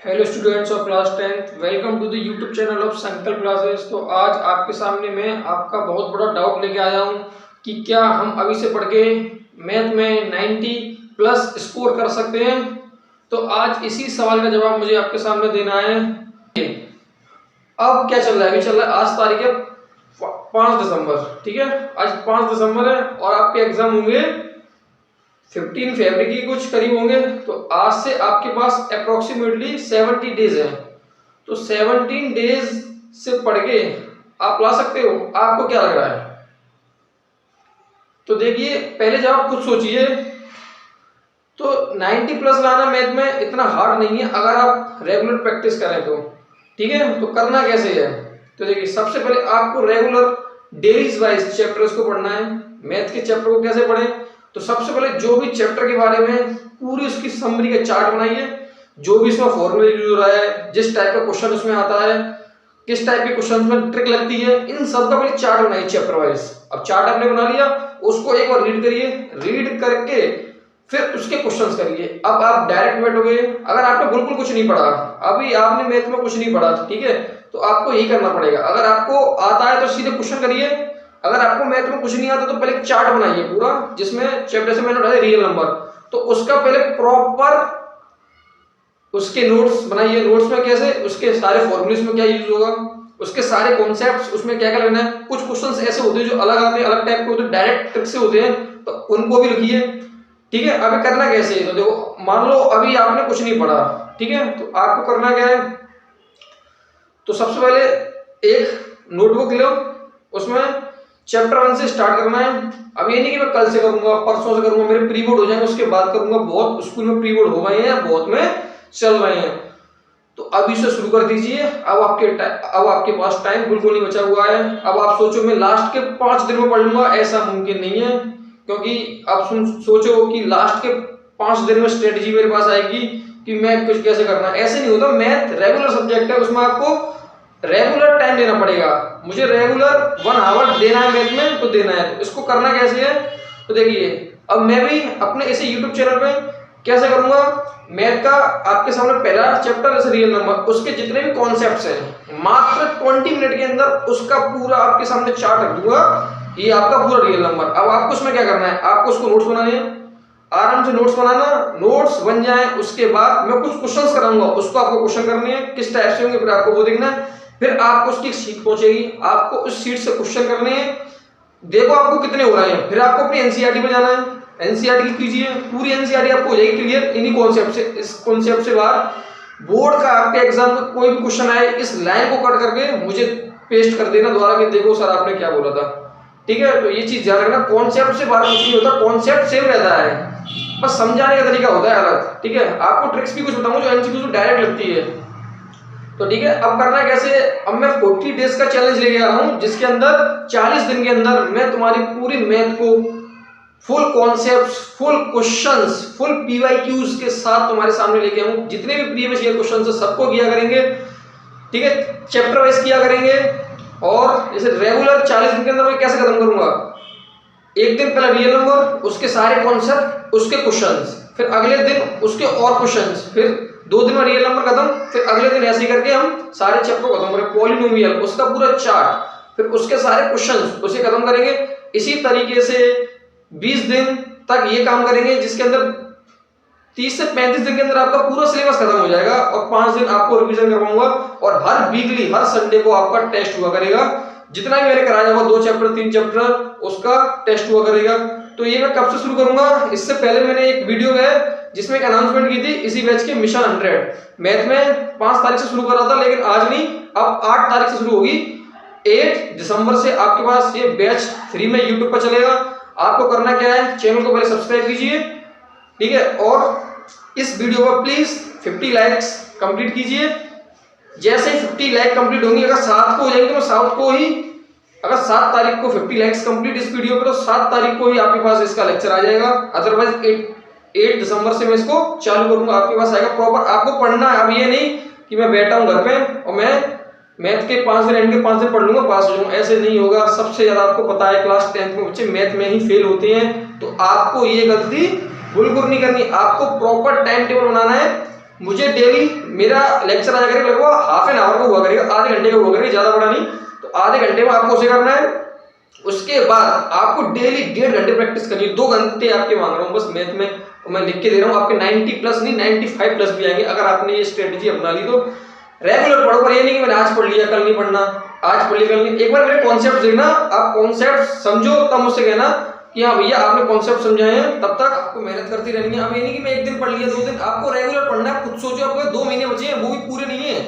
Hello students of class 10th, welcome to the YouTube channel of Sankalp classes. तो आज आपके सामने मैं आपका बहुत बड़ा डाउट लेके आया हूँ कि क्या हम अभी से पढ़ के मैथ में 90 प्लस स्कोर कर सकते हैं। तो आज इसी सवाल का जवाब मुझे आपके सामने देना है। अब क्या चल रहा है, अभी चल रहा है, आज तारीख है 5 दिसंबर, ठीक है। आज 5 दिसंबर है और आपके एग्जाम होंगे 15 फरवरी की कुछ करीब होंगे। तो आज से आपके पास अप्रोक्सीमेटली 70 डेज है। तो 17 डेज से पढ़ के आप ला सकते हो। आपको क्या लग रहा है? तो देखिए, पहले जब आप खुद सोचिए तो 90 प्लस लाना मैथ में इतना हार्ड नहीं है अगर आप रेगुलर प्रैक्टिस करें तो, ठीक है। तो करना कैसे है? तो देखिए, सबसे पहले आपको रेगुलर डेज वाइज चैप्टर्स को पढ़ना है। मैथ के चैप्टर को कैसे पढ़ें? तो सबसे पहले जो भी चैप्टर के बारे में पूरी उसकी समरी का चार्ट बनाइए। जो भी इसमें फॉर्मूला यूज हो रहा है, जिस टाइप का क्वेश्चन उसमें आता है, किस टाइप के क्वेश्चन में ट्रिक लगती है, इन सब का पहले चार्ट बनाइए चैप्टर वाइज। अब चार्ट आपने बना लिया, उसको एक बार रीड करिए। रीड करके फिर उसके क्वेश्चंस करिए। अब आप डायरेक्ट बैठोगे, अगर आपने बिल्कुल कुछ नहीं पढ़ा, अभी आपने मैथ में कुछ नहीं पढ़ा, ठीक है, तो आपको यही करना पड़ेगा। अगर आपको आता है तो सीधे क्वेश्चन करिए। अगर आपको मैथ में कुछ नहीं आता तो पहले चार्ट बनाइए पूरा, जिसमें चैप्टर से मैंने उठाया रियल नंबर, तो उसका पहले प्रॉपर उसके नोट्स बनाइए। नोट्स में कैसे, उसके सारे फॉर्मूलेस में क्या यूज होगा, उसके सारे कॉन्सेप्ट्स उसमें क्या क्या लेना है। कुछ क्वेश्चंस ऐसे होते हैं जो अलग आते हैं, अलग टाइप के होते हैं, डायरेक्ट ट्रिक से होते हैं, तो उनको भी लिखिए, ठीक है। अभी करना कैसे है? तो देखो, मान लो अभी आपने कुछ नहीं पढ़ा, ठीक है, तो आपको करना क्या है? तो सबसे पहले एक नोटबुक लो, उसमें चैप्टर 1 से स्टार्ट करना है। अब ये नहीं कि मैं कल से करूंगा, परसों से करूंगा, मेरे प्री बोर्ड हो जाएंगे उसके बाद करूंगा। बहुत स्कूल में प्री बोर्ड हो गए हैं, बहुत में चल रहे हैं, तो अभी से शुरू कर दीजिए। अब आपके पास टाइम बिल्कुल नहीं बचा हुआ है। अब आप सोचो मैं लास्ट के 5 दिन में पढ़ लूंगा, ऐसा मुमकिन नहीं है। क्योंकि आप सोचो कि लास्ट के 5 दिन में स्ट्रेटेजी मेरे पास आएगी कि मैं कुछ कैसे करना है, ऐसे नहीं होता। मैथ रेगुलर सब्जेक्ट है, उसमें आपको रेगुलर टाइम देना पड़ेगा। मुझे रेगुलर 1 आवर देना है मैथ में, तो देना है। तो इसको करना कैसे है? तो देखिए, अब मैं भी अपने इसे यूट्यूब चैनल पे कैसे करूंगा, मैथ का आपके सामने पहला चैप्टर जैसे रियल नंबर, उसके जितने भी कॉन्सेप्ट्स हैं मात्र 20 मिनट के अंदर उसका पूरा आपके सामने चार्ट रख दूंगा। ये आपका पूरा रियल नंबर। अब आपको उसमें क्या करना है? आपको उसको नोट्स बनाने हैं, आराम से नोट्स बनाना। नोट्स बन जाए उसके बाद मैं कुछ क्वेश्चंस कराऊंगा, उसको आपको क्वेश्चन करने हैं, किस टाइप से होंगे फिर आपको वो देखना है। फिर आपको उसकी सीट पहुंचेगी, आपको उस सीट से क्वेश्चन करने हैं। देखो आपको कितने हो रहे हैं, फिर आपको अपनी एनसीईआरटी पे जाना है। एनसीईआरटी कीजिए, पूरी एनसीईआरटी आपको हो जाएगी क्लियर इन्हीं कॉन्सेप्ट से। इस कॉन्सेप्ट से बाहर बोर्ड का आपके एग्जाम में कोई भी क्वेश्चन आए, इस लाइन को कट करके मुझे पेस्ट कर देना दोबारा कि देखो सर आपने क्या बोला था, ठीक है। तो ये चीज ध्यान रखना, कॉन्सेप्ट से बाहर कुछ नहीं होता, कॉन्सेप्ट सेम रहता है, बस समझाने का तरीका होता है अलग, ठीक है। आपको ट्रिक्स भी कुछ बताऊंगा जो एमसीक्यू डायरेक्ट लगती है, तो ठीक है। अब करना कैसे? अब मैं 40 डेज का चैलेंज लेके आ रहा हूं, जिसके अंदर 40 दिन के अंदर मैं तुम्हारी पूरी मैथ को full concepts, full questions, full PYQs के साथ तुम्हारे सामने लेके आऊं। जितने भी प्रीवियस ईयर क्वेश्चंस है सबको किया करेंगे, ठीक है, चैप्टर वाइज किया करेंगे। और जैसे रेगुलर 40 दिन के अंदर मैं कैसे खत्म करूंगा, एक दिन पहले रियल नंबर, उसके सारे कॉन्सेप्ट, उसके क्वेश्चंस, फिर अगले दिन उसके और क्वेश्चंस, फिर 2 दिन में रियल नंबर खत्म, फिर अगले दिन ऐसे करके हम सारे चैप्टर खत्म करेंगे। पॉलिनोमियल उसका पूरा चार्ट, फिर उसके सारे क्वेश्चंस उसे खत्म करेंगे। इसी तरीके से 20 दिन तक ये काम करेंगे, जिसके अंदर 30 से 35 दिन के अंदर आपका पूरा सिलेबस खत्म हो जाएगा। और 5 दिन आपको रिवीजन करवाऊंगा, और हर वीकली, हर संडे को आपका टेस्ट हुआ करेगा। जितना भी मैंने कराया होगा 2 चैप्टर 3 चैप्टर, उसका टेस्ट हुआ करेगा। तो ये मैं कब से शुरू करूंगा? इससे पहले मैंने एक वीडियो है जिसमें एक अनाउंसमेंट की थी इसी बैच के मिशन 100 मैथ में 5 तारीख से शुरू कर रहा था, लेकिन आज नहीं, अब 8 तारीख से शुरू होगी। 8 दिसंबर से आपके पास ये बैच फ्री में यूट्यूब पर चलेगा। आपको करना क्या है? चैनल को पहले सब्सक्राइब कीजिए, ठीक है, और इस वीडियो पर प्लीज 50 लाइक्स कंप्लीट कीजिए। जैसे ही 50 लाइक कंप्लीट होंगे, अगर 7 को हो जाएंगे तो मैं 7 को ही, अगर 7 तारीख को 50 लाइक्स कंप्लीट इस वीडियो पर, तो 7 तारीख को ही आपके पास इसका लेक्चर आ जाएगा। अदरवाइज 8 दिसंबर से मैं इसको चालू करूंगा, आपके पास आएगा प्रॉपर। आपको पढ़ना है। अब ये नहीं कि मैं बैठा हूं घर पे और मैं मैथ के 5 दिन, एंड के 5 दिन पढ़ लूंगा, पास हो जाऊंगा, ऐसे नहीं होगा। सबसे ज्यादा आपको पता है क्लास 10th में बच्चे मैथ में ही फेल होते हैं, तो आपको ये गलती बिल्कुल नहीं करनी। आपको प्रॉपर टाइम टेबल बनाना है, मुझे डेली मेरा लेक्चर आया करेगा लगभग हाफ एन आवर का हुआ करेगा, आधे घंटे का हुआ करेगा, ज्यादा बड़ा नहीं। तो आधे घंटे में आपको उसे करना है। उसके बाद आपको डेली 1.5 घंटे प्रैक्टिस करनी है। 2 घंटे आपके मांग रहा हूँ बस मैथ में, और मैं लिख के दे रहा हूँ आपके 90 प्लस नहीं 95 प्लस भी आएंगे अगर आपने ये स्ट्रेटेजी अपना ली तो। रेगुलर पढ़ो, पर ये नहीं कि मैंने आज पढ़ लिया कल नहीं पढ़ना, आज पढ़ लिया कल नहीं। एक बार मेरे कॉन्सेप्ट देखना, आप कॉन्सेप्ट समझो तब मुझसे कहना कि हाँ भैया आपने कॉन्सेप्ट समझाए हैं। तब तक आपको मेहनत करती रहनी है। अब ये नहीं कि मैं एक दिन पढ़ लिया 2 दिन, आपको रेगुलर पढ़ना है। खुद सोचो आपको 2 महीने बचे हैं, वो भी पूरे नहीं है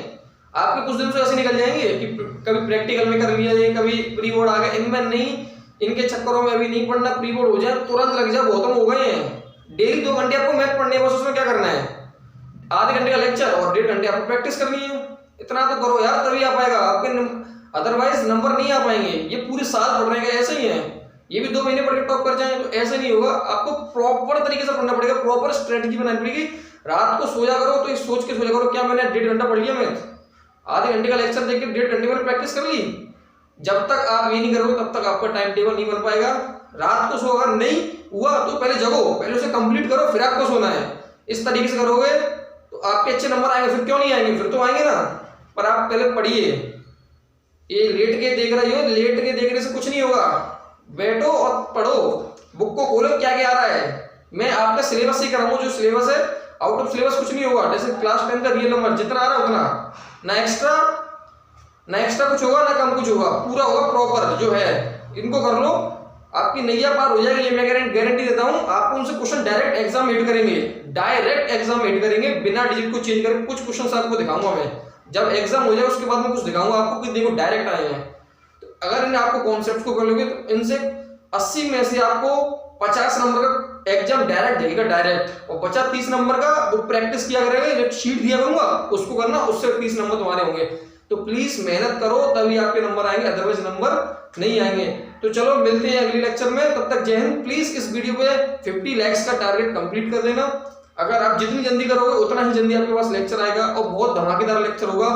आपके, कुछ दिन तो ऐसे निकल जाएंगे कि कभी प्रैक्टिकल में कर लिया, कभी प्री बोर्ड आ गया, इनमें नहीं, इनके चक्करों में अभी नहीं पढ़ना, प्री बोर्ड हो जाए तुरंत लग जाए, बहुत हो गए हैं। डेली 2 घंटे आपको मैथ पढ़ने है, बस उसमें क्या करना है, आधे घंटे का लेक्चर और 1.5 घंटे आपको प्रैक्टिस करनी है। इतना तो करो यार, तभी आ पाएगा आपके, अदरवाइज नंबर नहीं आ पाएंगे। ये पूरे साल पढ़ रहे हैं ऐसे ही है, ये भी 2 महीने पढ़ के टॉप कर जाए तो ऐसे नहीं होगा। आपको प्रॉपर तरीके से पढ़ना पड़ेगा, प्रॉपर स्ट्रेटजी बनानी पड़ेगी। रात को सोया करो तो सोच के सोया करो क्या मैंने 1.5 घंटा पढ़ लिया मैथ, आधे घंटे का लेक्चर देख के 1.5 घंटे में प्रैक्टिस कर ली। जब तक आप ये नहीं करोगे तब तक आपका टाइम टेबल नहीं बन पाएगा। रात को सो, अगर नहीं हुआ तो पहले जगो, पहले उसे कंप्लीट करो, फिर आपको सोना है। इस तरीके से करोगे तो आपके अच्छे नंबर आएंगे। फिर क्यों नहीं आएंगे, फिर तो आएंगे ना, पर आप पहले पढ़िए। ये लेट के देख रही हो, लेट के देखने से कुछ नहीं होगा। बैठो और पढ़ो, बुक को खोलो क्या क्या आ रहा है। मैं आपका सिलेबस ही कराऊंगा, जो सिलेबस है, आउट ऑफ सिलेबस कुछ नहीं होगा। जैसे क्लास 10 का रियल नंबर जितना आ रहा है उतना, ना एक्स्ट्रा कुछ होगा ना कम कुछ होगा, पूरा होगा प्रॉपर जो है। इनको कर लो, आपकी नैया पार हो जाएगी, ये मैं गारंटी देता हूं। आपको उनसे क्वेश्चन डायरेक्ट एग्जाम एड करेंगे, डायरेक्ट एग्जाम एड करेंगे बिना डिजिट को चेंज करके। कुछ क्वेश्चन आपको दिखाऊंगा मैं, जब एग्जाम हो जाए उसके बाद में कुछ दिखाऊंगा आपको कि देखो डायरेक्ट आए हैं। तो अगर इन्हें आपको कॉन्सेप्ट को कर लोगे तो इनसे 80 में से आपको 50 नंबर का एग्जाम डायरेक्ट देगा, डायरेक्ट। और 50-30 नंबर का वो प्रैक्टिस किया करेगा, जो शीट दिया करूंगा उसको करना, उससे 30 नंबर तुम्हारे होंगे। तो प्लीज मेहनत करो तभी आपके नंबर आएंगे, अदरवाइज नंबर नहीं आएंगे। तो चलो मिलते हैं अगले लेक्चर में, तब तक जय हिंद। प्लीज इस वीडियो पे 50 लाइक्स का टारगेट कंप्लीट कर देना। अगर आप जितनी जल्दी करोगे उतना ही जल्दी आपके पास लेक्चर आएगा और बहुत धमाकेदार लेक्चर होगा।